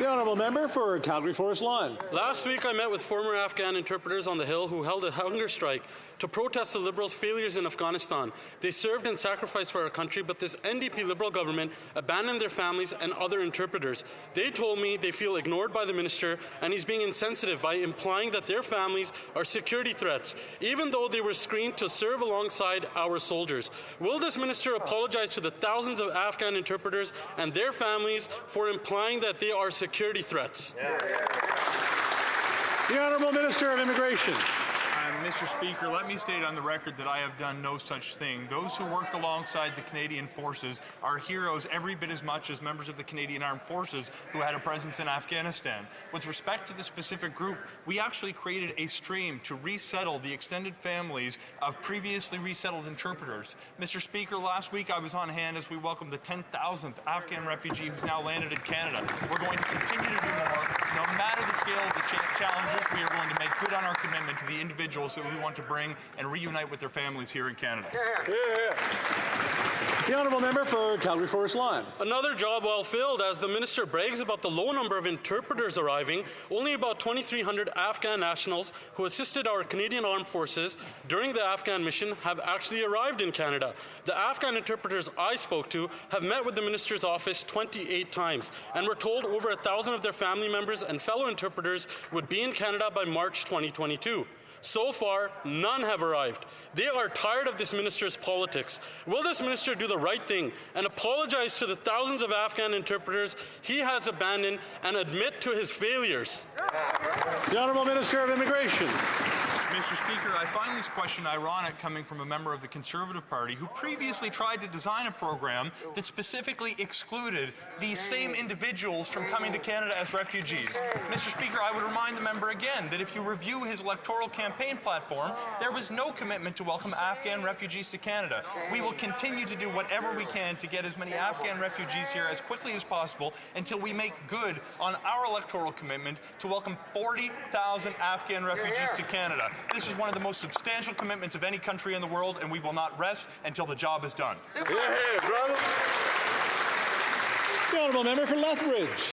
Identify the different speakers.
Speaker 1: The honourable member for Calgary Forest Lawn.
Speaker 2: Last week I met with former Afghan interpreters on the Hill who held a hunger strike to protest the Liberals' failures in Afghanistan. They served and sacrificed for our country, but this NDP Liberal government abandoned their families and other interpreters. They told me they feel ignored by the minister, and he's being insensitive by implying that their families are security threats, even though they were screened to serve alongside our soldiers. Will this minister apologize to the thousands of Afghan interpreters and their families for implying that they are security threats?
Speaker 1: The Honourable Minister of Immigration.
Speaker 3: Mr. Speaker, let me state on the record that I have done no such thing. Those who worked alongside the Canadian Forces are heroes every bit as much as members of the Canadian Armed Forces who had a presence in Afghanistan. With respect to the specific group, we actually created a stream to resettle the extended families of previously resettled interpreters. Mr. Speaker, last week I was on hand as we welcomed the 10,000th Afghan refugee who's now landed in Canada. We're going to continue to do more. No matter the scale of the challenges, we are going to make good on our commitment to the individuals that we want to bring and reunite with their families here in Canada.
Speaker 1: The honourable member for Calgary Forest Lawn.
Speaker 2: Another job well filled. As the minister brags about the low number of interpreters arriving, only about 2,300 Afghan nationals who assisted our Canadian Armed Forces during the Afghan mission have actually arrived in Canada. The Afghan interpreters I spoke to have met with the minister's office 28 times and were told over 1,000 of their family members and fellow interpreters would be in Canada by March 2022. So far, none have arrived. They are tired of this minister's politics. Will this minister do the right thing and apologize to the thousands of Afghan interpreters he has abandoned and admit to his failures?
Speaker 1: The Honourable Minister of Immigration.
Speaker 3: Mr. Speaker, I find this question ironic coming from a member of the Conservative Party who previously tried to design a program that specifically excluded these same individuals from coming to Canada as refugees. Mr. Speaker, I would remind the member again that if you review his electoral campaign platform, there was no commitment to welcome Afghan refugees to Canada. We will continue to do whatever we can to get as many Afghan refugees here as quickly as possible until we make good on our electoral commitment to welcome 40,000 Afghan refugees to Canada. This is one of the most substantial commitments of any country in the world, and we will not rest until the job is done.
Speaker 1: The honourable member for Lethbridge.